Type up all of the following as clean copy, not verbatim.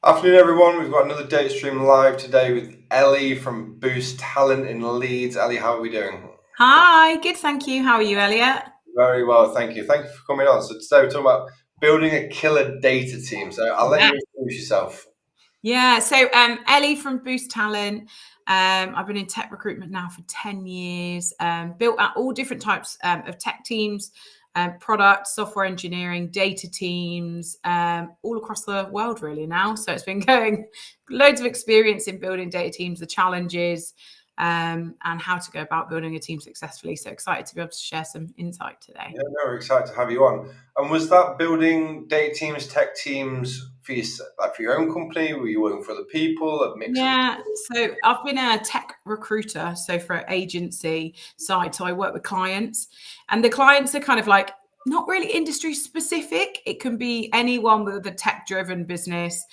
Afternoon, everyone. We've got another data stream live today with Elly from Boost Talent in Leeds. Elly, how are we doing? Hi, good, thank you. How are you, Elliot? Very well, thank you. Thank you for coming on. So today we're talking about building a killer data team. So I'll let you introduce yourself. Yeah, so Ellie from Boost Talent. I've been in tech recruitment now for 10 years, built out all different types of tech teams, product, software engineering, data teams, all across the world really now. So it's been going loads of experience in building data teams, the challenges, and how to go about building a team successfully. So excited to be able to share some insight today. Yeah, no, we're excited to have you on. And was that building data teams, tech teams for your, like for your own company? Were you working for other people? A mix of. Yeah, so I've been a tech recruiter, so for agency side. So I work with clients, and the clients are kind of like not really industry specific. It can be anyone with a tech driven business.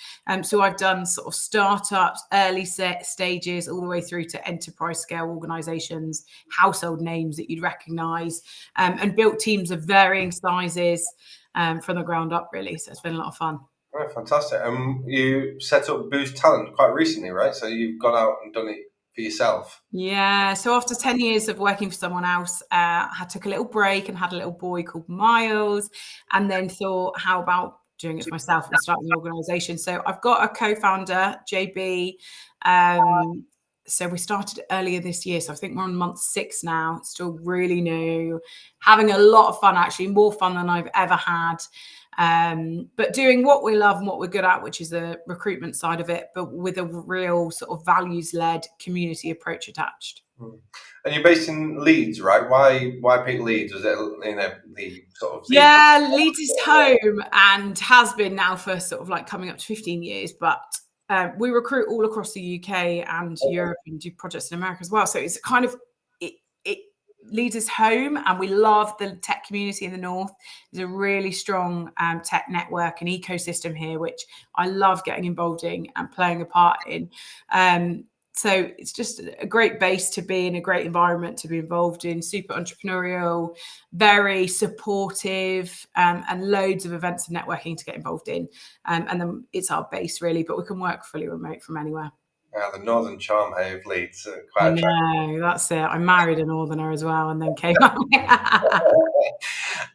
So I've done sort of startups, early stages, all the way through to enterprise scale organizations, household names that you'd recognize, and built teams of varying sizes from the ground up, really. So it's been a lot of fun. Oh, fantastic. You set up Boost Talent quite recently, right? So you've gone out and done it for yourself. Yeah, so after 10 years of working for someone else, I took a little break and had a little boy called Miles, and then thought, how about doing it for myself and starting the organization? So I've got a co-founder, JB. So we started earlier this year. So I think we're on month 6 now. It's still really new, having a lot of fun, actually, more fun than I've ever had. But doing what we love and what we're good at, which is the recruitment side of it, but with a real sort of values-led community approach attached. And you're based in Leeds, right? Why pick Leeds? Was it the sort of the. Yeah, Leeds is home and has been now for sort of like coming up to 15 years, but we recruit all across the UK and Europe and do projects in America as well. So it's kind of, it leads us home, and we love the tech community in the north. There's a really strong tech network and ecosystem here, which I love getting involved in and playing a part in. So it's just a great base to be in, a great environment to be involved in, super entrepreneurial, very supportive, and loads of events and networking to get involved in. And then it's our base really, but we can work fully remote from anywhere. The northern charm here of Leeds, I quite attractive. know, that's it. I married a northerner as well and then came out.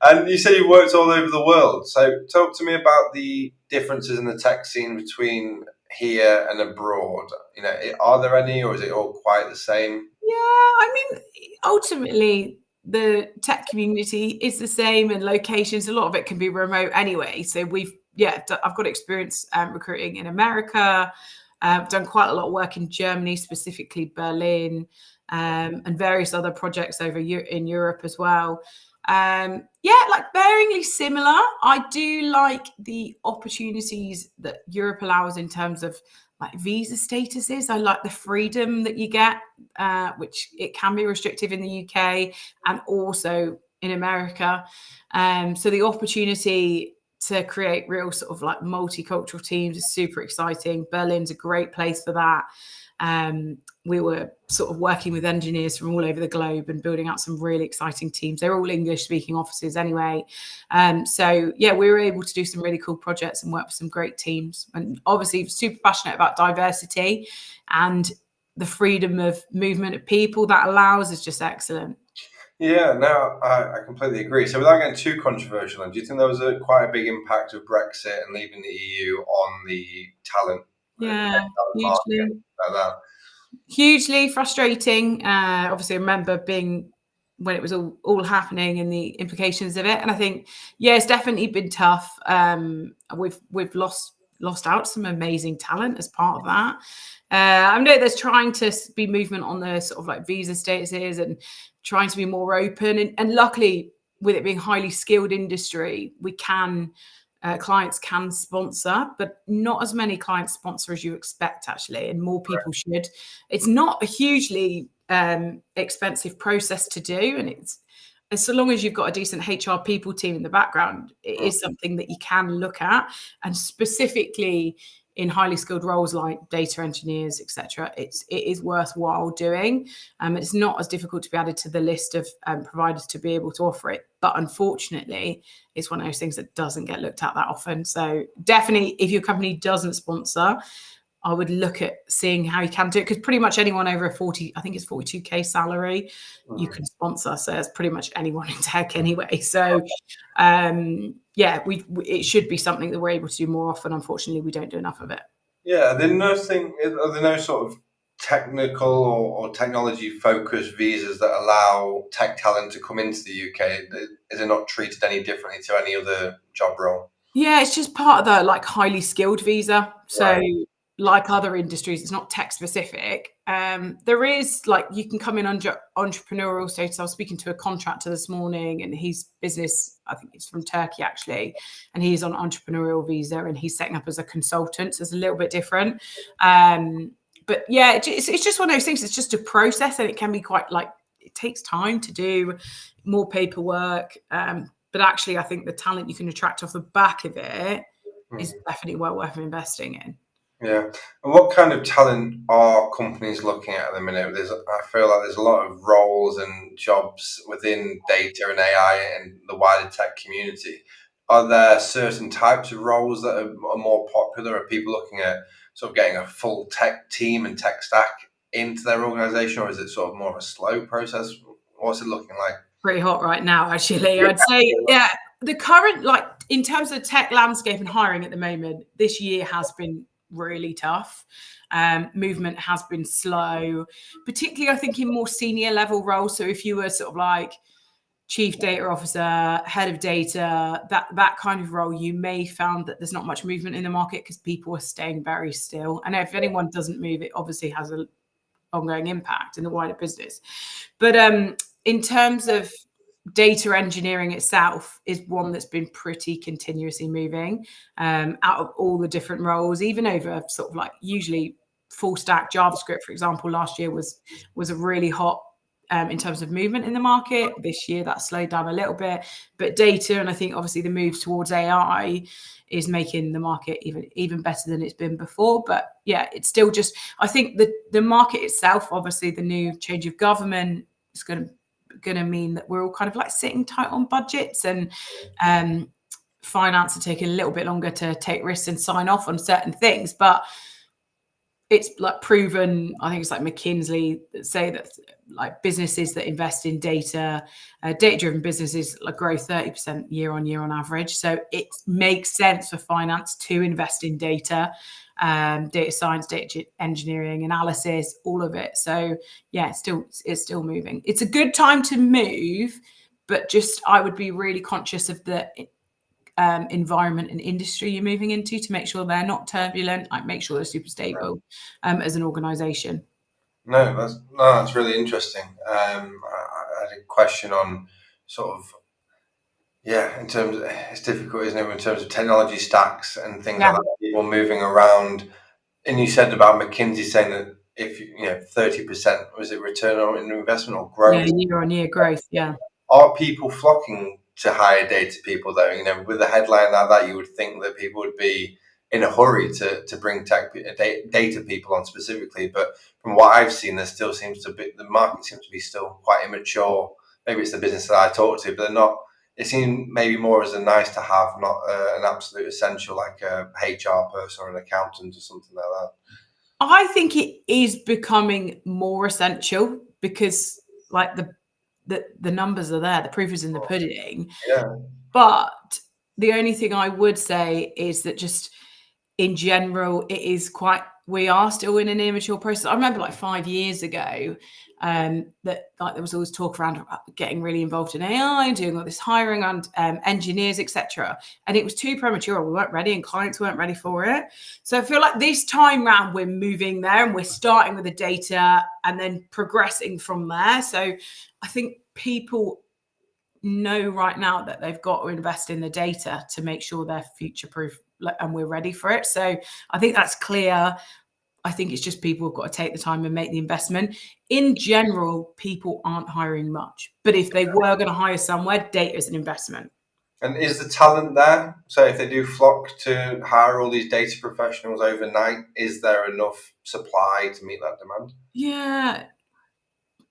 And you say you worked all over the world. So talk to me about the differences in the tech scene between here and abroad. Are there any, or is it all quite the same? Yeah, I mean, ultimately, the tech community is the same, and locations, a lot of it can be remote anyway. So I've got experience recruiting in America. I've done quite a lot of work in Germany, specifically Berlin, and various other projects over in Europe as well. Like varyingly similar. I do like the opportunities that Europe allows in terms of like visa statuses. I like the freedom that you get, which it can be restrictive in the UK and also in America. So the opportunity to create real sort of like multicultural teams is super exciting. Berlin's a great place for that. We were sort of working with engineers from all over the globe and building out some really exciting teams. They're all English speaking offices anyway. We were able to do some really cool projects and work with some great teams, and obviously super passionate about diversity, and the freedom of movement of people that allows is just excellent. Yeah, no, I completely agree. So without getting too controversial, do you think there was quite a big impact of Brexit and leaving the EU on the talent, Yeah, market hugely. like that? Hugely frustrating. Obviously, I remember being when it was all happening and the implications of it. And I think, yeah, it's definitely been tough. We've lost out some amazing talent as part of that. I know there's trying to be movement on the sort of like visa statuses and trying to be more open. And luckily, with it being highly skilled industry, we can clients can sponsor, but not as many clients sponsor as you expect, actually, and more people should. It's not a hugely expensive process to do, and it's so long as you've got a decent HR people team in the background, it is something that you can look at. And specifically in highly skilled roles like data engineers, etc., it is worthwhile doing. It's not as difficult to be added to the list of providers to be able to offer it. But unfortunately, it's one of those things that doesn't get looked at that often. So definitely, if your company doesn't sponsor, I would look at seeing how you can do it, because pretty much anyone over a 40, I think it's 42K salary, you can sponsor. So it's pretty much anyone in tech anyway. So yeah, it should be something that we're able to do more often. Unfortunately, we don't do enough of it. Yeah, are there no sort of technical or technology focused visas that allow tech talent to come into the UK? Is it not treated any differently to any other job role? Yeah, it's just part of the like highly skilled visa. So Right. like other industries, it's not tech specific. There is like you can come in under entrepreneurial status. I was speaking to a contractor this morning, and his business, I think it's from Turkey actually, and he's on entrepreneurial visa and he's setting up as a consultant. So it's a little bit different. But yeah, it's just one of those things. It's just a process, and it can be quite like it takes time to do more paperwork. But actually, I think the talent you can attract off the back of it is definitely well worth investing in. Yeah. And what kind of talent are companies looking at the minute? I feel like there's a lot of roles and jobs within data and AI and the wider tech community. Are there certain types of roles that are more popular? Are people looking at sort of getting a full tech team and tech stack into their organization, or is it sort of more of a slow process? What's it looking like? Pretty hot right now, actually. Yeah. I'd say, yeah, the current, like, in terms of tech landscape and hiring at the moment, this year has been really tough. Movement has been slow, particularly, I think, in more senior level roles. So if you were sort of like chief data officer, head of data, that kind of role, you may found that there's not much movement in the market because people are staying very still. And if anyone doesn't move, it obviously has an ongoing impact in the wider business. But in terms of data engineering itself is one that's been pretty continuously moving out of all the different roles, even over sort of like usually full stack JavaScript, for example, last year was a really hot in terms of movement in the market. This year that slowed down a little bit, but data, and I think obviously the move towards AI is making the market even better than it's been before. But yeah, it's still just, I think the market itself, obviously the new change of government is going to mean that we're all kind of like sitting tight on budgets, and finance are taking a little bit longer to take risks and sign off on certain things. But it's like proven, I think it's like McKinsey that say that like businesses that invest in data, data-driven businesses like grow 30% year on year on average. So it makes sense for finance to invest in data, data science, data engineering, analysis, all of it. So yeah, it's still moving. It's a good time to move, but just I would be really conscious of the environment and industry you're moving into to make sure they're not turbulent, like make sure they're super stable as an organization. No, that's really interesting. I had a question on sort of in terms of it's difficult, isn't it, in terms of technology stacks and things Yeah. like that, people moving around. And you said about McKinsey saying that if 30% was it return on investment or Yeah, growth? year on year growth. Yeah. Are people flocking to hire data people though? With a headline like that, you would think that people would be in a hurry to bring data people on specifically. But from what I've seen, there still seems to be the market seems to be still quite immature. Maybe it's the business that I talk to, but they're not. It seems maybe more as a nice to have, not an absolute essential like a HR person or an accountant or something like that. I think it is becoming more essential because like the numbers are there, the proof is in the pudding. Yeah. But the only thing I would say is that just in general, it is quite, we are still in an immature process. I remember like 5 years ago, that like there was always talk around getting really involved in AI and doing all this hiring and engineers, etc. And it was too premature. We weren't ready and clients weren't ready for it. So I feel like this time round, we're moving there and we're starting with the data and then progressing from there. So I think people know right now that they've got to invest in the data to make sure they're future proof and we're ready for it. So I think that's clear. I think it's just people have got to take the time and make the investment. In general, people aren't hiring much, but if they were going to hire somewhere, data is an investment. And is the talent there? So if they do flock to hire all these data professionals overnight, is there enough supply to meet that demand? Yeah,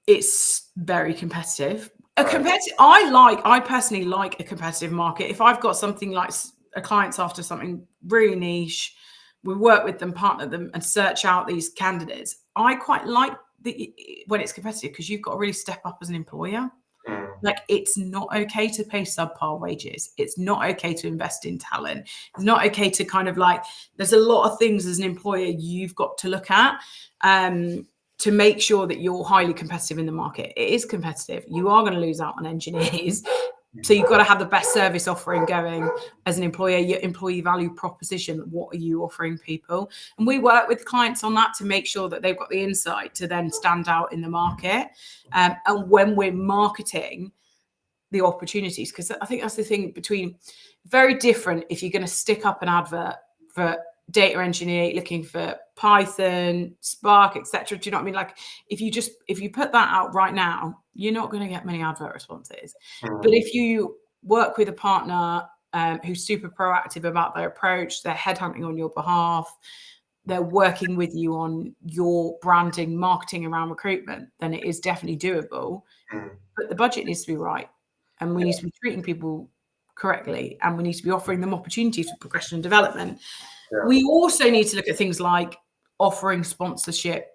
it's very competitive. Right. I personally like a competitive market. If I've got something like a client's after something really niche, we work with them, partner them, and search out these candidates. I quite like when it's competitive, because you've got to really step up as an employer. Mm, Like, it's not okay to pay subpar wages. It's not okay to invest in talent. It's not okay to kind of like, there's a lot of things as an employer you've got to look at to make sure that you're highly competitive in the market. It is competitive. You are going to lose out on engineers. So you've got to have the best service offering going as an employer, your employee value proposition. What are you offering people? And we work with clients on that to make sure that they've got the insight to then stand out in the market. And when we're marketing the opportunities, because I think that's the thing between, very different if you're going to stick up an advert for data engineer looking for Python, Spark, etc. Do you know what I mean? Like, if you put that out right now, you're not going to get many advert responses. But if you work with a partner who's super proactive about their approach, they're headhunting on your behalf, they're working with you on your branding, marketing around recruitment, then it is definitely doable. mm, But the budget needs to be right, and we need to be treating people correctly, and we need to be offering them opportunities for progression and development. yeah. We also need to look at things like offering sponsorship,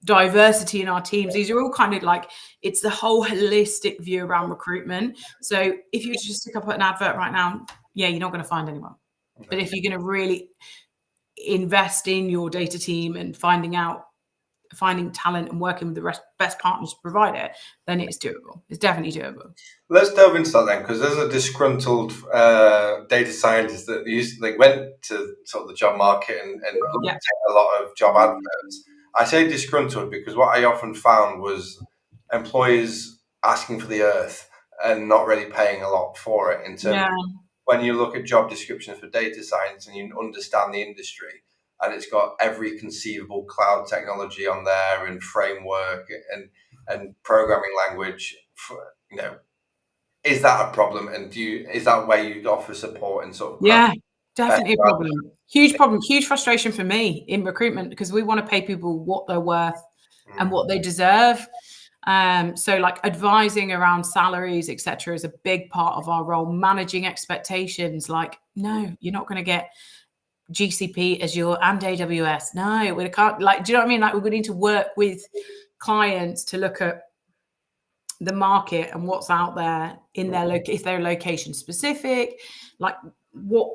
diversity in our teams. These are all kind of like, it's the whole holistic view around recruitment. So if you just stick up an advert right now, yeah, you're not going to find anyone. But if you're going to really invest in your data team and finding talent and working with the best partners to provide it, then it's doable. It's definitely doable. Let's delve into that then, because there's a disgruntled data scientist that went to sort of the job market and looked Yeah. at a lot of job adverts. I say disgruntled because what I often found was employers asking for the earth and not really paying a lot for it. In terms Yeah. of when you look at job descriptions for data science and you understand the industry, and it's got every conceivable cloud technology on there and framework and programming language, for, is that a problem? And is that where you offer support and sort of craft Yeah, better? definitely a problem, huge frustration for me in recruitment, because we want to pay people what they're worth and what they deserve. So like advising around salaries, etc., is a big part of our role. Managing expectations, like, no, you're not going to get GCP, Azure, and AWS. No, we can't. Like, do you know what I mean? Like, we need to work with clients to look at the market and what's out there in their if they're location specific. Like, what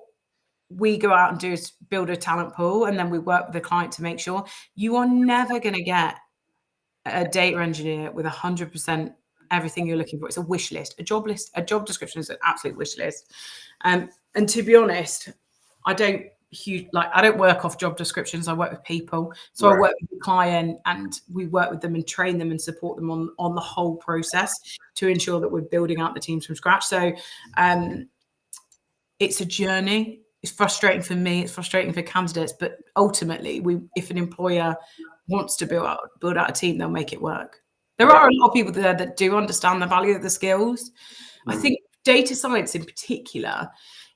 we go out and do is build a talent pool, and then we work with the client to make sure you are never going to get a data engineer with 100% everything you're looking for. It's a wish list. A job description is an absolute wish list. And to be honest, I don't work off job descriptions. I work with people. So I work with the client, and we work with them and train them and support them on the whole process to ensure that we're building out the teams from scratch. So it's a journey. It's frustrating for me. It's frustrating for candidates. But ultimately, if an employer wants to build out a team, they'll make it work. There are a lot of people there that do understand the value of the skills. I think data science in particular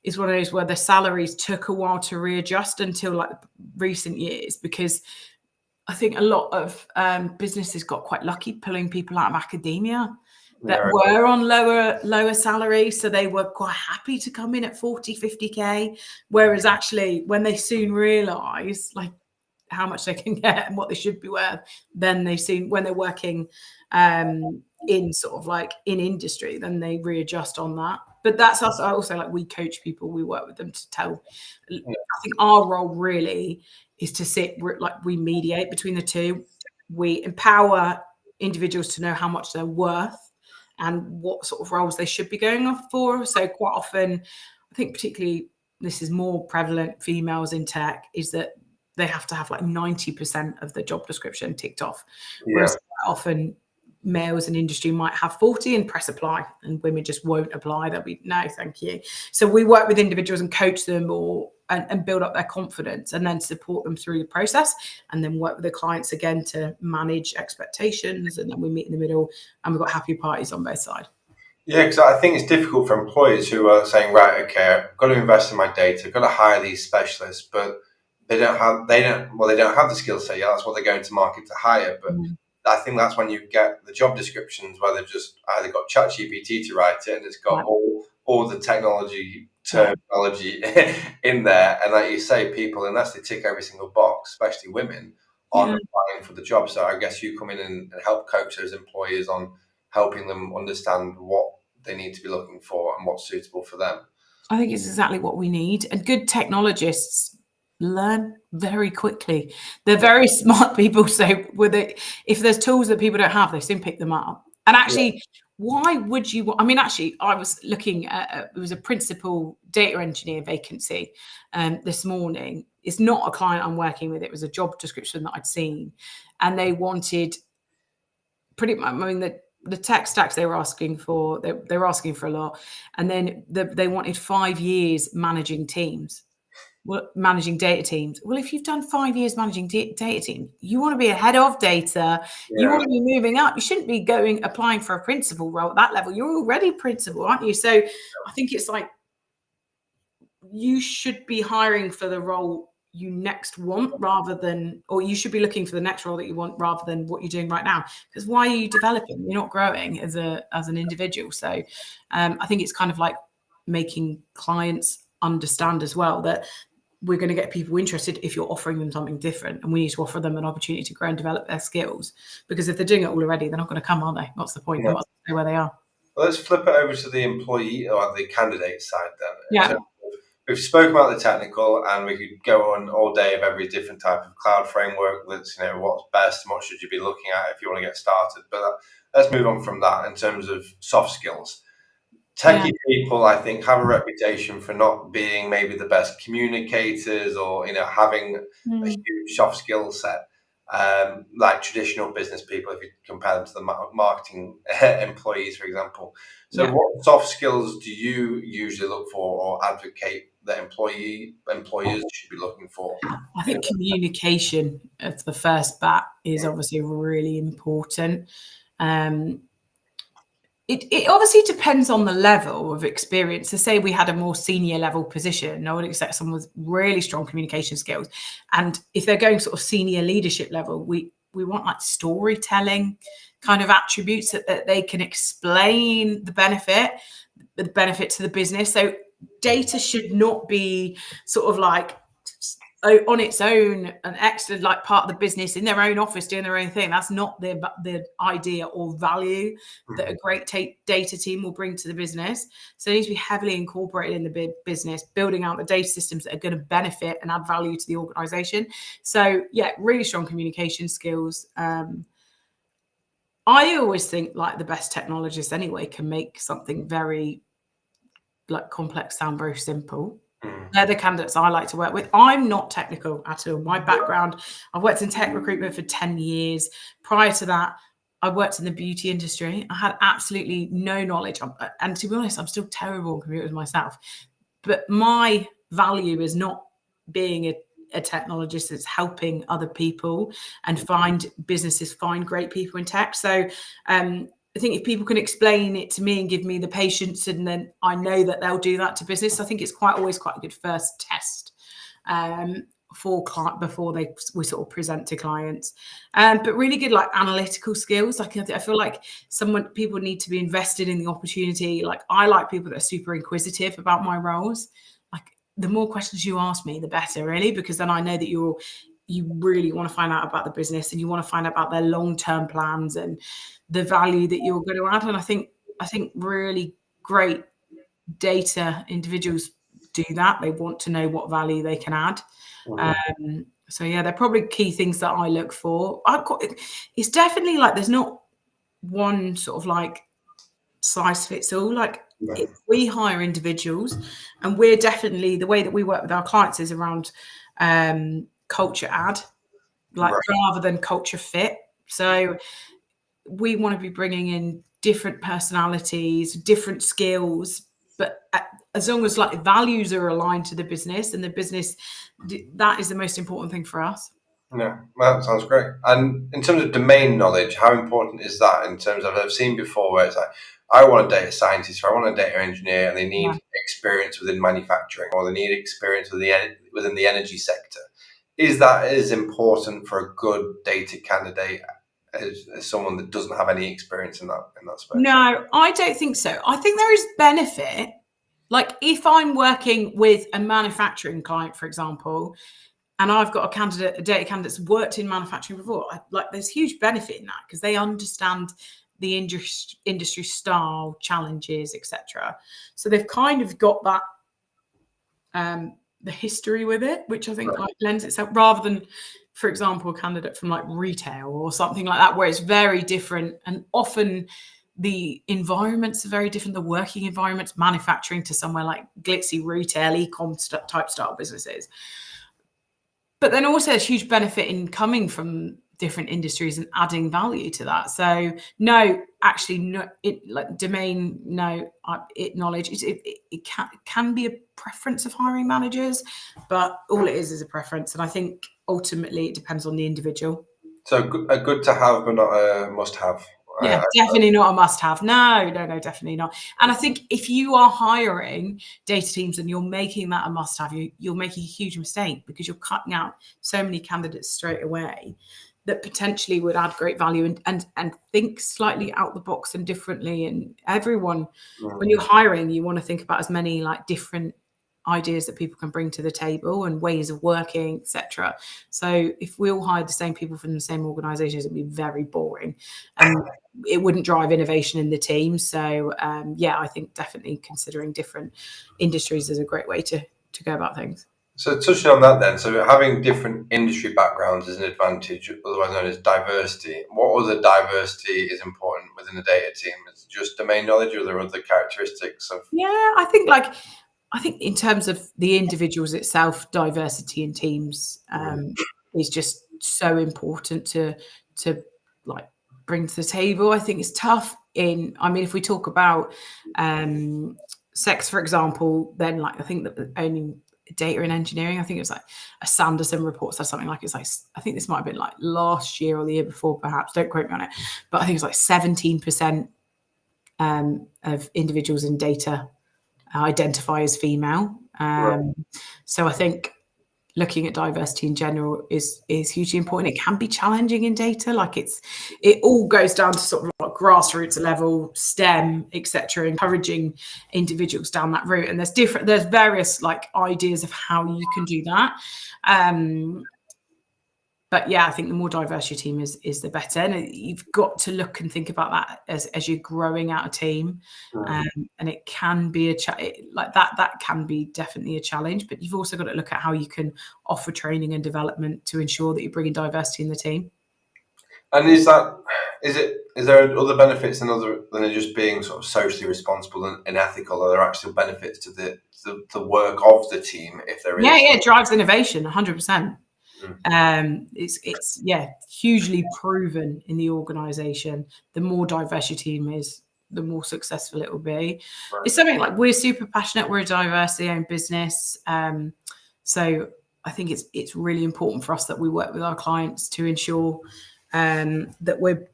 is one of those where the salaries took a while to readjust until like recent years, because I think a lot of businesses got quite lucky pulling people out of academia that were on lower salaries. So they were quite happy to come in at 40, 50K. Whereas actually, when they soon realize like how much they can get and what they should be worth, then when they're working in sort of like in industry, then they readjust on that. But that's also like, we coach people, we work with them to tell. I think our role really is to we mediate between the two. We empower individuals to know how much they're worth and what sort of roles they should be going off for. So quite often, I think particularly this is more prevalent, females in tech, is that they have to have like 90% of the job description ticked off. Whereas quite often males in industry might have 40 and press apply, and women just won't apply. They'll be, no, thank you. So we work with individuals and coach them and build up their confidence, and then support them through the process, and then work with the clients again to manage expectations. And then we meet in the middle, and we've got happy parties on both sides. Yeah, because I think it's difficult for employers who are saying, right, okay, I've got to invest in my data, I've got to hire these specialists, but they don't have the skill set yet. That's what they're going to market to hire. But Mm. I think that's when you get the job descriptions where they've just either got ChatGPT to write it and it's got Yeah, all the technology yeah, terminology in there. And like you say, people, unless they tick every single box, especially women, aren't yeah. applying for the job. So I guess you come in and help coach those employers on helping them understand what they need to be looking for and what's suitable for them. I think it's exactly what we need. And good technologists learn very quickly. They're very smart people. So with it, if there's tools that people don't have, they soon pick them up. And Yeah, actually, why would you? I mean, actually, I was looking at it was a principal data engineer vacancy this morning. It's not a client I'm working with. It was a job description that I'd seen, and they wanted pretty much. I mean, the tech stacks they were asking for, they were asking for a lot, and then they wanted 5 years managing teams. Well, managing data teams. Well, if you've done 5 years managing data team, you want to be a head of data. You yeah, want to be moving up. You shouldn't be applying for a principal role at that level. You're already principal, aren't you? So I think it's like you should be hiring for the role you next want rather than, or you should be looking for the next role that you want rather than what you're doing right now. Because why are you developing? You're not growing as an individual. So I think it's kind of like making clients understand as well that we're going to get people interested if you're offering them something different, and we need to offer them an opportunity to grow and develop their skills, because if they're doing it all already, they're not going to come, are they? What's the point? They yeah. might stay where they are. Well, let's flip it over to the employee or the candidate side then. In Yeah. terms of, we've spoken about the technical, and we could go on all day of every different type of cloud framework. That's what's best and what should you be looking at if you want to get started. But let's move on from that in terms of soft skills. Yeah. Techie people, I think, have a reputation for not being maybe the best communicators or having a Mm. huge soft skill set, like traditional business people. If you compare them to the marketing employees, for example. So, Yeah. what soft skills do you usually look for or advocate that employers should be looking for? I think communication as the first bat is obviously really important. Um, it obviously depends on the level of experience. So say we had a more senior level position, I would expect someone with really strong communication skills. And if they're going sort of senior leadership level, we want like storytelling kind of attributes that they can explain the benefit to the business. So data should not be sort of like on its own an excellent like part of the business in their own office doing their own thing. That's not the idea or value that a great data team will bring to the business. So it needs to be heavily incorporated in the business, building out the data systems that are going to benefit and add value to the organization. So yeah, really strong communication skills. I always think like the best technologists anyway can make something very like complex sound very simple. Mm. They're the candidates I like to work with. I'm not technical at all. My background, I've worked in tech recruitment for 10 years. Prior to that, I worked in the beauty industry. I had absolutely no knowledge. And to be honest, I'm still terrible on computers myself. But my value is not being a technologist, it's helping other people and find businesses, find great people in tech. So I think if people can explain it to me and give me the patience, and then I know that they'll do that to business, I think it's always quite a good first test for client before we sort of present to clients. But really good like analytical skills. Like I feel like people need to be invested in the opportunity. Like I like people that are super inquisitive about my roles. Like the more questions you ask me, the better, really, because then I know that you really want to find out about the business and you want to find out about their long-term plans and the value that you're going to add. And I think really great data individuals do that. They want to know what value they can add. So yeah, they're probably key things that I look for. It's definitely like there's not one sort of like size fits all. Like if we hire individuals, and we're definitely the way that we work with our clients is around culture add, like Right. rather than culture fit. So we want to be bringing in different personalities, different skills, but as long as like values are aligned to the business and the business, that is the most important thing for us. Yeah, well, that sounds great. And in terms of domain knowledge, how important is that? In terms of, I've seen before where it's like, I want a data scientist or I want a data engineer, and they Yeah. need experience within manufacturing or they need experience within the energy sector. Is that as important for a good data candidate as someone that doesn't have any experience in that space? No, I don't think so. I think there is benefit. Like if I'm working with a manufacturing client, for example, and I've got a data candidate that's worked in manufacturing before, like there's huge benefit in that because they understand the industry style, challenges, etc. So they've kind of got that the history with it, which I think like lends itself rather than, for example, a candidate from like retail or something like that, where it's very different and often the environments are very different. The working environments, manufacturing to somewhere like glitzy retail, e-com type style businesses. But then also there's huge benefit in coming from different industries and adding value to that. So no, actually, no, it like domain, no, it knowledge. It can be a preference of hiring managers, but all it is a preference. And I think ultimately it depends on the individual. So a good to have, but not a must have. Yeah, definitely not a must-have. No, definitely not. And I think if you are hiring data teams and you're making that a must-have, you're making a huge mistake because you're cutting out so many candidates straight away that potentially would add great value and think slightly out the box and differently. And everyone, when you're hiring, you want to think about as many like different ideas that people can bring to the table and ways of working, etc. So if we all hired the same people from the same organizations, it'd be very boring and it wouldn't drive innovation in the team. So yeah, I think definitely considering different industries is a great way to go about things. So touching on that then, so having different industry backgrounds is an advantage, otherwise known as diversity. What other diversity is important within a data team? Is it just domain knowledge or are there other characteristics of? Yeah, I think in terms of the individuals itself, diversity in teams is just so important to like bring to the table. I think it's tough I mean, if we talk about sex, for example, then like I think that the only data and engineering, I think it was like a Sanderson report said something like it's like I think this might have been like last year or the year before, perhaps. Don't quote me on it, but I think it's like 17% of individuals in data identify as female. So I think looking at diversity in general is hugely important. It can be challenging in data, like it all goes down to sort of like grassroots level, STEM, etc., encouraging individuals down that route. And there's various like ideas of how you can do that. But yeah, I think the more diverse your team is the better. And you've got to look and think about that as you're growing out a team. And it can be like that can be definitely a challenge, but you've also got to look at how you can offer training and development to ensure that you're bringing diversity in the team. And is there other benefits than it just being sort of socially responsible and ethical? Are there actual benefits to the work of the team if there is? Yeah, it drives innovation 100%. It's hugely proven in the organization. The more diverse your team is, the more successful it will be. Right. It's something like we're super passionate. We're a diversity-owned business, so I think it's really important for us that we work with our clients to ensure that we're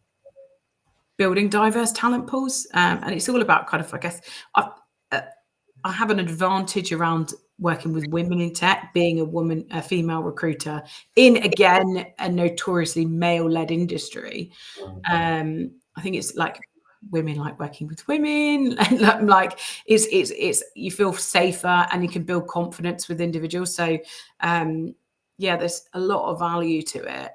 building diverse talent pools, and it's all about kind of, I guess, I have an advantage around working with women in tech, being a female recruiter in, again, a notoriously male-led industry. I think it's like women like working with women, like it's you feel safer and you can build confidence with individuals. So yeah, there's a lot of value to it.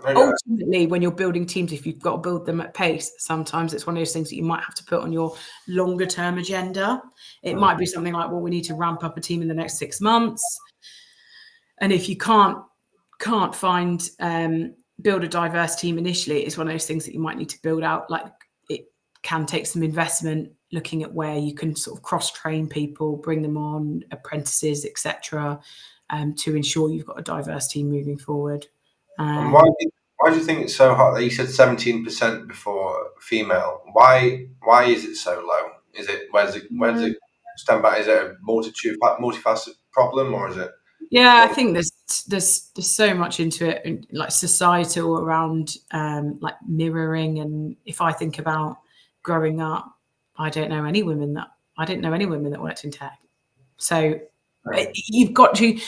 Ultimately, when you're building teams, if you've got to build them at pace, sometimes it's one of those things that you might have to put on your longer term agenda. It might be something like, well, we need to ramp up a team in the next 6 months. And if you can't find build a diverse team initially, it's one of those things that you might need to build out. Like it can take some investment, looking at where you can sort of cross train people, bring them on, apprentices, etc., to ensure you've got a diverse team moving forward. And why do you think it's so hard? You said 17% before female. Why is it so low? Is it where's it stem back? Is it a multifaceted problem, or is it? Yeah, I think there's so much into it, like societal around like mirroring. And if I think about growing up, I didn't know any women that worked in tech. So you've got to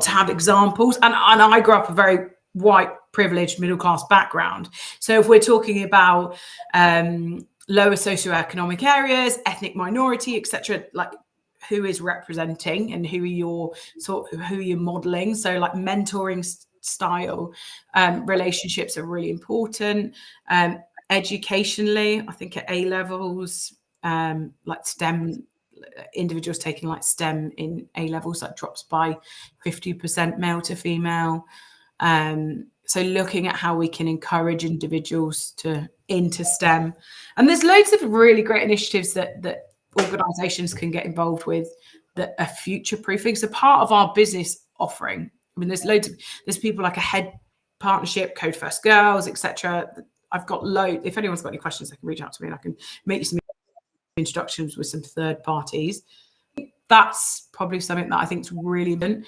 have examples. And I grew up a very white, privileged, middle class background. So if we're talking about lower socioeconomic areas, ethnic minority, etc., like who is representing and who you're modeling. So like mentoring style relationships are really important. Educationally, I think at A levels, like STEM, individuals taking like STEM in A levels, that drops by 50% male to female. So looking at how we can encourage individuals into STEM, and there's loads of really great initiatives that organisations can get involved with that are future proofing. So part of our business offering, I mean, there's people like a head partnership, Code First Girls, etc. I've got loads. If anyone's got any questions, they can reach out to me and I can make you some introductions with some third parties. That's probably something that I think is really important.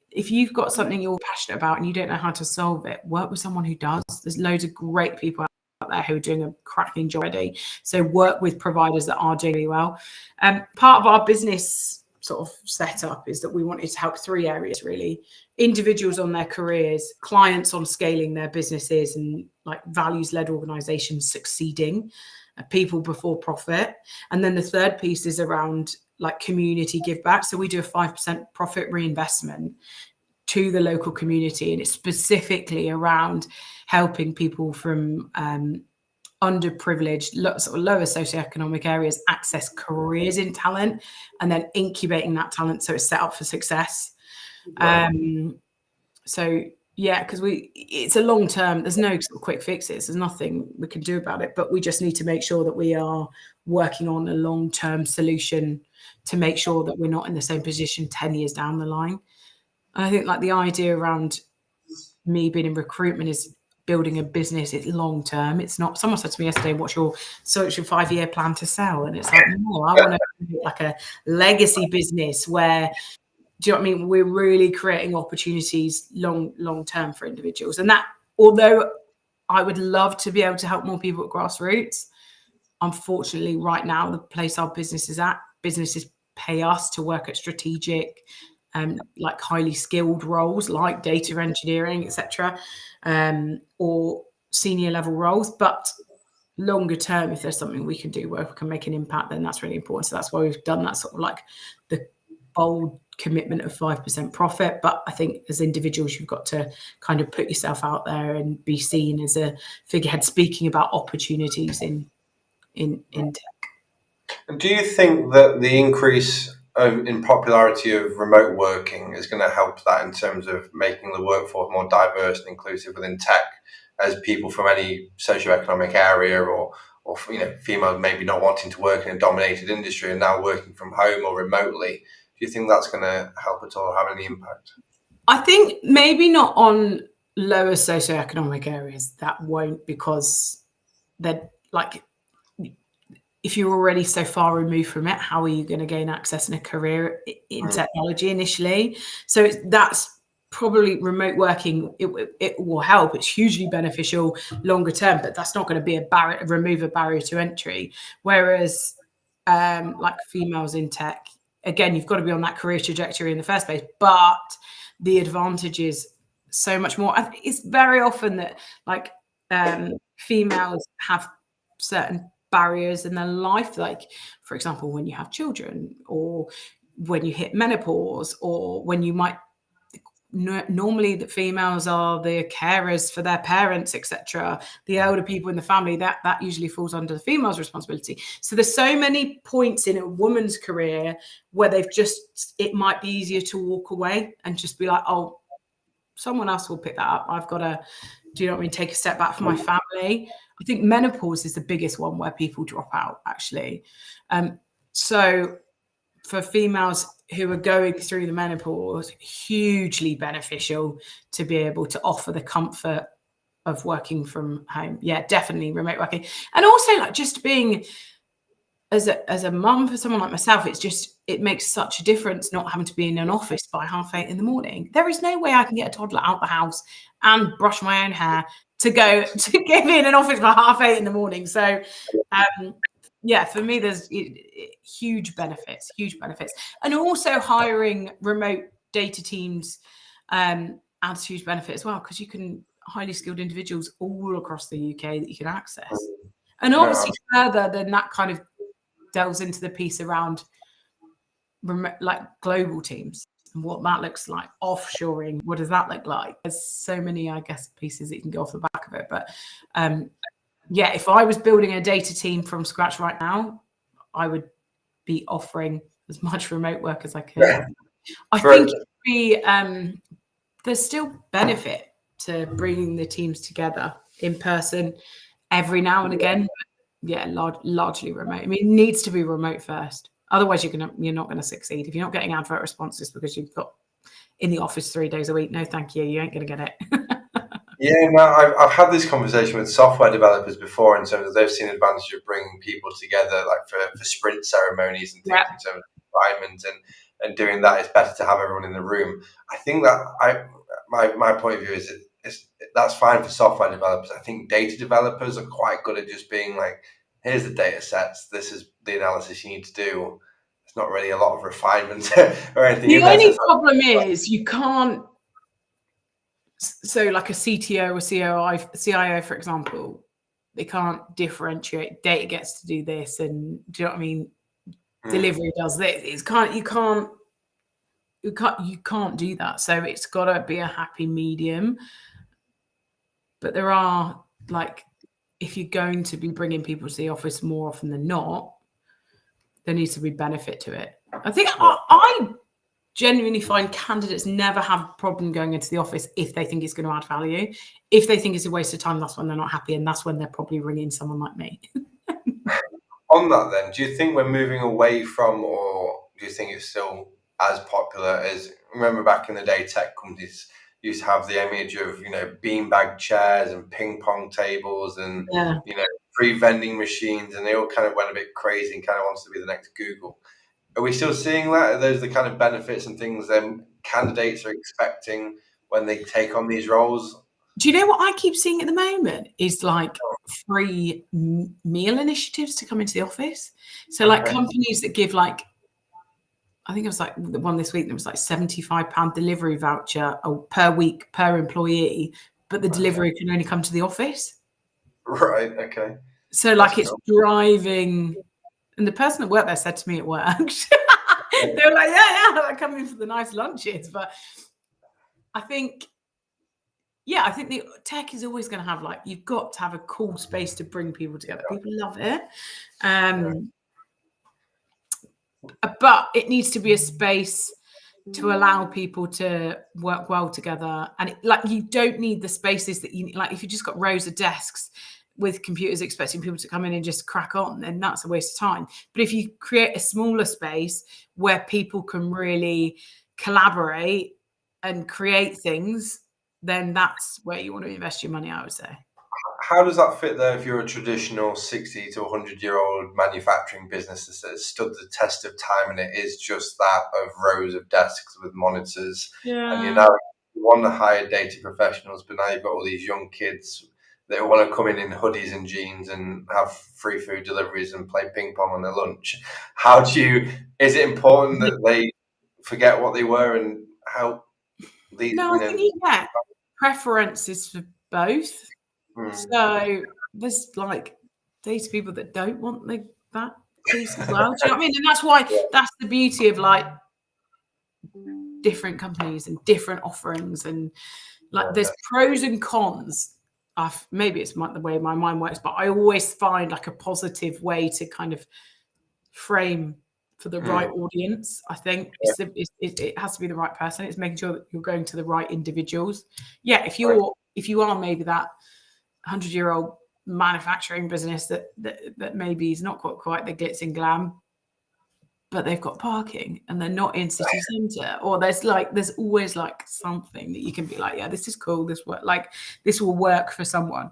If you've got something you're passionate about and you don't know how to solve it, work with someone who does. There's loads of great people out there who are doing a cracking job already. So work with providers that are doing really well. Part of our business sort of setup is that we wanted to help 3 areas really: individuals on their careers, clients on scaling their businesses, and like values-led organizations succeeding, people before profit. And then the third piece is around like community give back. So we do a 5% profit reinvestment to the local community, and it's specifically around helping people from underprivileged, sort of lower socioeconomic areas access careers in talent, and then incubating that talent so it's set up for success. Right. So yeah, because it's a long term. There's no sort of quick fixes. There's nothing we can do about it, but we just need to make sure that we are working on a long term solution to make sure that we're not in the same position 10 years down the line. And I think like the idea around me being in recruitment is building a business. It's long term. It's not. Someone said to me yesterday, "What's your 5-year plan to sell?" And it's like, no, I want to build like a legacy business where, do you know what I mean? We're really creating opportunities long term for individuals. And that, although I would love to be able to help more people at grassroots, unfortunately, right now, the place our business is at, businesses pay us to work at strategic, like highly skilled roles like data engineering, etc., or senior level roles. But longer term, if there's something we can do where we can make an impact, then that's really important. So that's why we've done that sort of like the bold commitment of 5% profit. But I think as individuals, you've got to kind of put yourself out there and be seen as a figurehead speaking about opportunities in tech. And do you think that the increase in popularity of remote working is going to help that in terms of making the workforce more diverse and inclusive within tech, as people from any socioeconomic area or females maybe not wanting to work in a dominated industry and now working from home or remotely? Do you think that's going to help at all, have any impact? I think maybe not on lower socioeconomic areas. That won't, because they're like, if you're already so far removed from it, how are you going to gain access and a career in technology initially? So that's probably remote working. It will help. It's hugely beneficial longer term, but that's not going to be remove a barrier to entry. Whereas like females in tech, again, you've got to be on that career trajectory in the first place, but the advantage is so much more. It's very often that like females have certain barriers in their life, like for example when you have children, or when you hit menopause, or when you might normally the females are the carers for their parents, etc., the elder people in the family, that usually falls under the female's responsibility. So there's so many points in a woman's career where it might be easier to walk away and just be like, oh, someone else will pick that up. I've got to, do you know what I mean, take a step back from my family. I think menopause is the biggest one where people drop out, actually. So for females who are going through the menopause, hugely beneficial to be able to offer the comfort of working from home. Yeah, definitely remote working. And also like just being, as a mum for someone like myself, it's just it makes such a difference not having to be in an office by 8:30 in the morning. There is no way I can get a toddler out the house and brush my own hair to go to get me in an office by 8:30 in the morning. So, yeah, for me, there's huge benefits, and also hiring remote data teams adds huge benefit as well, because you can highly skilled individuals all across the UK that you can access, and obviously further than that kind of delves into the piece around like global teams and what that looks like, offshoring, what does that look like? There's so many, I guess, pieces that you can go off the back of it. But yeah, if I was building a data team from scratch right now, I would be offering as much remote work as I could. I think there's still benefit to bringing the teams together in person every now and again. But yeah, largely remote. I mean, it needs to be remote first. Otherwise, you're not going to succeed. If you're not getting advert responses because you've got in the office 3 days a week, no, thank you. You ain't going to get it. Yeah, no, I've had this conversation with software developers before in terms of they've seen advantage of bringing people together, like for sprint ceremonies and things in terms of environment and doing that. It's better to have everyone in the room. I think that my point of view is that's fine for software developers. I think data developers are quite good at just being like, here's the data sets, this is the analysis you need to do. It's not really a lot of refinement or anything. The only problem is you can't. So like a CTO or CIO, for example, they can't differentiate. Data gets to do this, and do you know what I mean? Delivery does this. You can't do that. So it's got to be a happy medium. But there are, like, if you're going to be bringing people to the office more often than not, there needs to be benefit to it. I think I genuinely find candidates never have a problem going into the office if they think it's going to add value. If they think it's a waste of time, that's when they're not happy, and that's when they're probably ringing someone like me. On that then, do you think we're moving away from, or do you think it's still as popular as, remember back in the day, tech companies used to have the image of, beanbag chairs and ping pong tables and, free vending machines, and they all kind of went a bit crazy and kind of wants to be the next Google. Are we still seeing that? Are those the kind of benefits and things candidates are expecting when they take on these roles? Do you know what I keep seeing at the moment is like free meal initiatives to come into the office. So like companies that give like, I think it was like the one this week, there was like £75 delivery voucher per week per employee, but the delivery can only come to the office. Right, okay. So like it's driving, and the person that worked there said to me it worked. They were like, yeah, they're coming for the nice lunches. But I think the tech is always going to have, like, you've got to have a cool space to bring people together. People love it. But it needs to be a space to allow people to work well together. And you don't need the spaces that you need. Like if you just got rows of desks with computers expecting people to come in and just crack on, then that's a waste of time. But if you create a smaller space where people can really collaborate and create things, then that's where you want to invest your money, I would say. How does that fit though if you're a traditional 60 to 100-year-old manufacturing business that has stood the test of time and it is just that of rows of desks with monitors, and you want to hire data professionals, but now you've got all these young kids that want to come in hoodies and jeans and have free food deliveries and play ping pong on their lunch? Is it important that they forget what they were and how these? No, I think you get preferences for both. So there's like these people that don't want that piece as well. Do you know what I mean? And that's why that's the beauty of like different companies and different offerings, and like there's pros and cons. Maybe it's the way my mind works, but I always find like a positive way to kind of frame for the right audience. I think it has to be the right person. It's making sure that you're going to the right individuals. Yeah, if you are maybe that 100-year-old manufacturing business that maybe is not quite the glitz and glam, but they've got parking and they're not in city centre, or there's always like something that you can be like, yeah, this is cool, this will work for someone.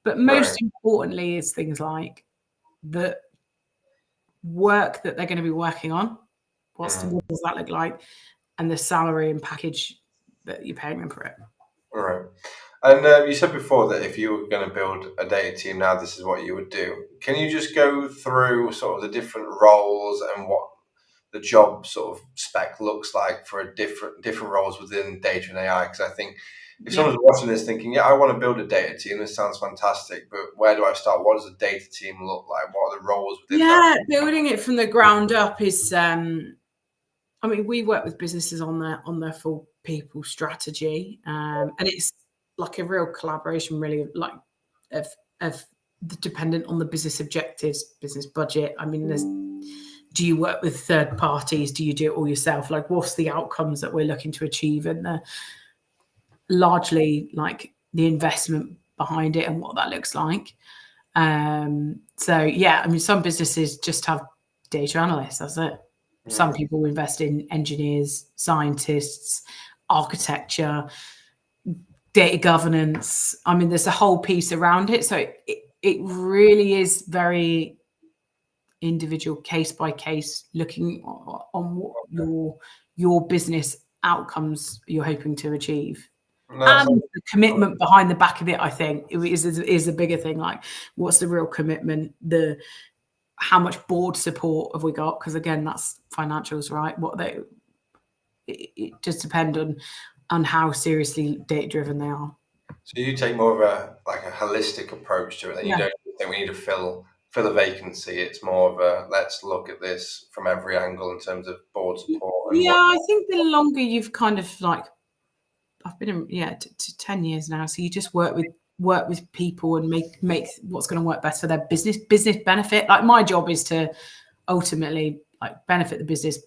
But most importantly is things like the work that they're going to be working on. What does that look like? And the salary and package that you're paying them for it. All right. And you said before that if you were going to build a data team now, this is what you would do. Can you just go through sort of the different roles and what the job sort of spec looks like for different roles within data and AI? Because I think if someone's watching this thinking, yeah, I want to build a data team, this sounds fantastic, but where do I start? What does a data team look like? What are the roles within that? Building it from the ground up is I mean, we work with businesses on their full people strategy, and it's like a real collaboration, really, like of dependent on the business objectives, business budget. I mean, do you work with third parties? Do you do it all yourself? Like, what's the outcomes that we're looking to achieve, and largely like the investment behind it and what that looks like. So yeah, I mean, some businesses just have data analysts. That's it. Some people invest in engineers, scientists, architecture, data governance. I mean, there's a whole piece around it. So it really is very individual, case by case, looking on what your business outcomes you're hoping to achieve. And the commitment behind the back of it, I think, is a bigger thing. Like, what's the real commitment? How much board support have we got? Because again, that's financials, right? It just depends on how seriously data driven they are. So you take more of a holistic approach to it, and you don't think we need to fill a vacancy. It's more of a let's look at this from every angle in terms of board support. And I think the longer you've kind of like, I've been in to 10 years now, so you just work with people and make what's going to work best for their business benefit. Like, my job is to ultimately like benefit the business,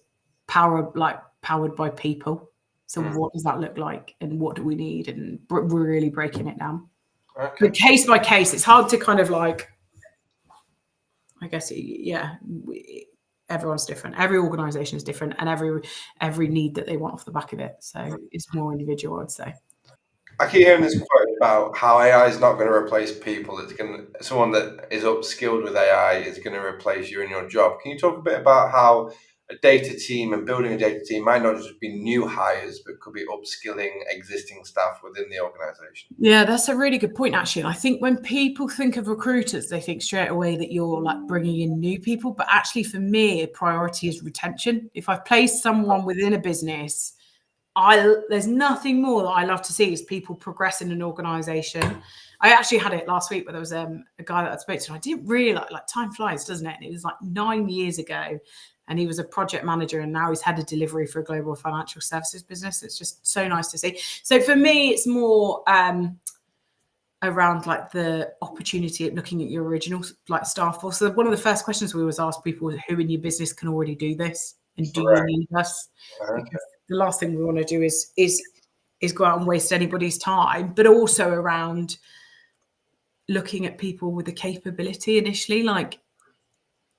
powered by people. So what does that look like, and what do we need, and we're really breaking it down. Okay. But case by case, it's hard to kind of like, I guess, everyone's different. Every organization is different, and every need that they want off the back of it. So it's more individual, I'd say. I keep hearing this quote about how AI is not going to replace people. Someone that is upskilled with AI is going to replace you in your job. Can you talk a bit about how a data team and building a data team might not just be new hires, but could be upskilling existing staff within the organization? Yeah, that's a really good point, actually. I think when people think of recruiters, they think straight away that you're like bringing in new people. But actually, for me, a priority is retention. If I've placed someone within a business, there's nothing more that I love to see is people progress in an organization. I actually had it last week where there was a guy that I spoke to, and I didn't really like time flies, doesn't it? And it was like 9 years ago, and he was a project manager, and now he's head of delivery for a global financial services business. It's just so nice to see. So for me, it's more around like the opportunity at looking at your original like staff force. So one of the first questions we always ask people is, who in your business can already do this, and do you need us? Because the last thing we want to do is go out and waste anybody's time, but also around looking at people with the capability initially. Like,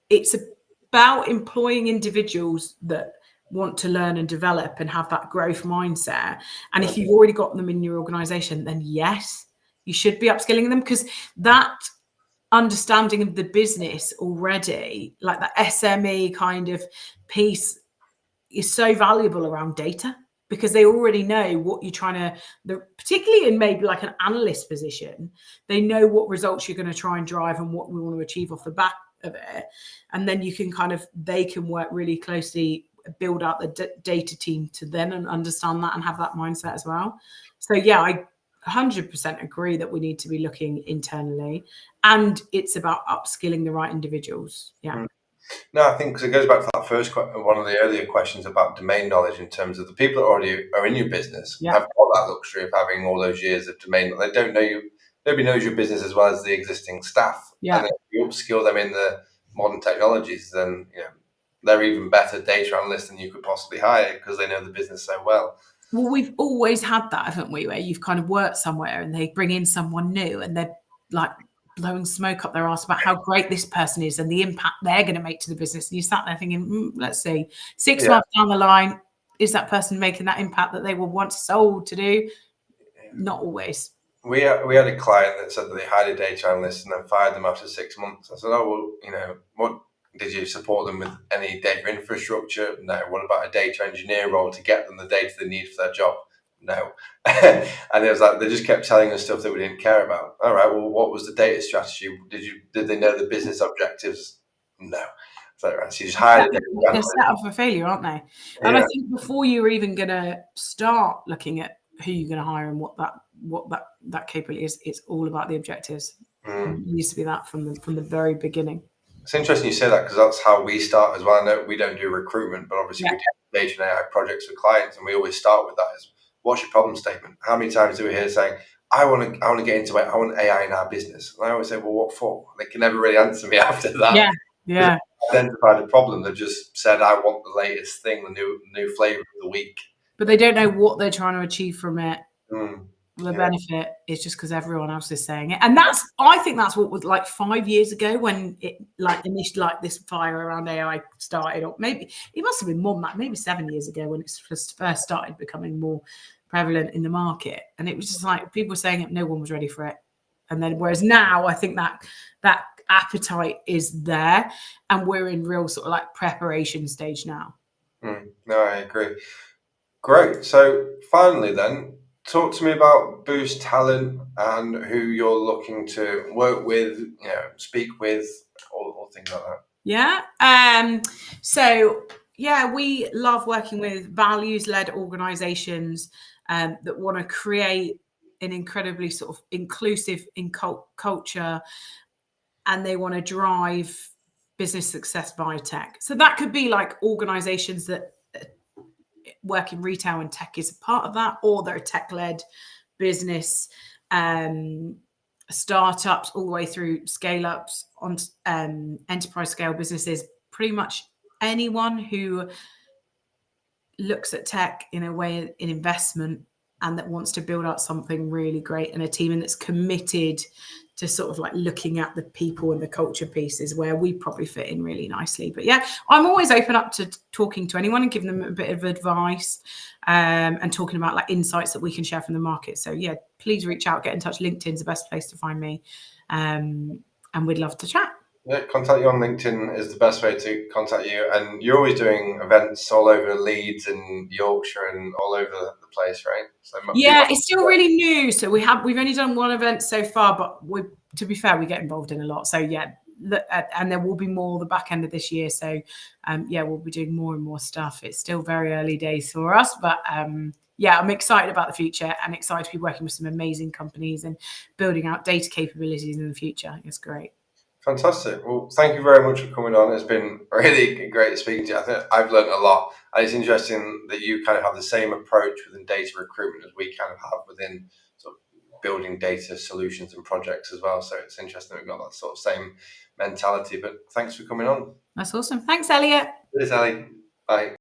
it's about employing individuals that want to learn and develop and have that growth mindset. And if you've already got them in your organization, then yes, you should be upskilling them, because that understanding of the business already, like that SME kind of piece, is so valuable around data, because they already know what you're trying to, particularly in maybe like an analyst position, they know what results you're going to try and drive and what we want to achieve off the back of it. And then they can work really closely, build out the data team to then understand that and have that mindset as well. So yeah, I 100% agree that we need to be looking internally, and it's about upskilling the right individuals. Yeah. No, I think because it goes back to that first one of the earlier questions about domain knowledge, in terms of the people that already are in your business have got that luxury of having all those years of domain. They don't know you. Nobody knows your business as well as the existing staff. Yeah. And if you upskill them in the modern technologies, then they're even better data analysts than you could possibly hire, because they know the business so well. Well, we've always had that, haven't we? Where you've kind of worked somewhere and they bring in someone new, and they're like blowing smoke up their ass about how great this person is and the impact they're going to make to the business. And you sat there thinking, let's see, 6 months down the line, is that person making that impact that they were once sold to do? Not always. We had a client that said that they hired a data analyst and then fired them after 6 months. I said, oh, well, what Did you support them with any data infrastructure? No. What about a data engineer role to get them the data they need for their job? No. And it was like they just kept telling us stuff that we didn't care about. All right, well, what was the data strategy? Did they know the business objectives? No. So, right, so you just hired a data They're analyst. set up for failure, aren't they? And I think before you're even going to start looking at who you're going to hire and what that capability is, it's all about the objectives. It needs to be that from the very beginning. It's interesting you say that, because that's how we start as well. I know we don't do recruitment, but obviously Yeah. we do data and AI projects with clients, and we always start with that: is what's your problem statement? How many times do we hear saying, I want to get into it, I want AI in our business? And I always say, well, what for? They can never really answer me after that. Yeah. Identified a problem. They've just said, I want the latest thing, the new flavor of the week. But they don't know what they're trying to achieve from it. The Yeah. benefit is just because everyone else is saying it. And I think that's what was like 5 years ago when it like initially like this fire around AI started, or maybe it must have been more than that, maybe 7 years ago when it first started becoming more prevalent in the market. And it was just like people were saying it, no one was ready for it. And then whereas now I think that appetite is there and we're in real sort of like preparation stage now. No, I agree. Great. So finally then, talk to me about Boost Talent and who you're looking to work with, speak with, or things like that. Yeah. So yeah, we love working with values-led organizations that want to create an incredibly sort of inclusive culture, and they want to drive business success via tech. So that could be like organizations that work in retail, and tech is a part of that, or they're a tech-led business, startups all the way through scale-ups on enterprise scale businesses. Pretty much anyone who looks at tech in a way, in investment, and that wants to build out something really great and a team, and that's committed to sort of like looking at the people and the culture pieces, where we probably fit in really nicely. But yeah, I'm always open up to talking to anyone and giving them a bit of advice, and talking about like insights that we can share from the market. So yeah, please reach out, get in touch. LinkedIn's the best place to find me, and we'd love to chat. Yeah, contact you on LinkedIn is the best way to contact you. And you're always doing events all over Leeds and Yorkshire and all over the place, right? So yeah, it's still really new. So we've only done one event so far, but to be fair, we get involved in a lot. So yeah, and there will be more the back end of this year. So yeah, we'll be doing more and more stuff. It's still very early days for us, but yeah, I'm excited about the future and excited to be working with some amazing companies and building out data capabilities in the future. It's great. Fantastic. Well, thank you very much for coming on. It's been really great speaking to you. I think I've learned a lot. And it's interesting that you kind of have the same approach within data recruitment as we kind of have within sort of building data solutions and projects as well. So it's interesting that we've got that sort of same mentality. But thanks for coming on. That's awesome. Thanks, Elliot. Cheers, Ellie. Bye.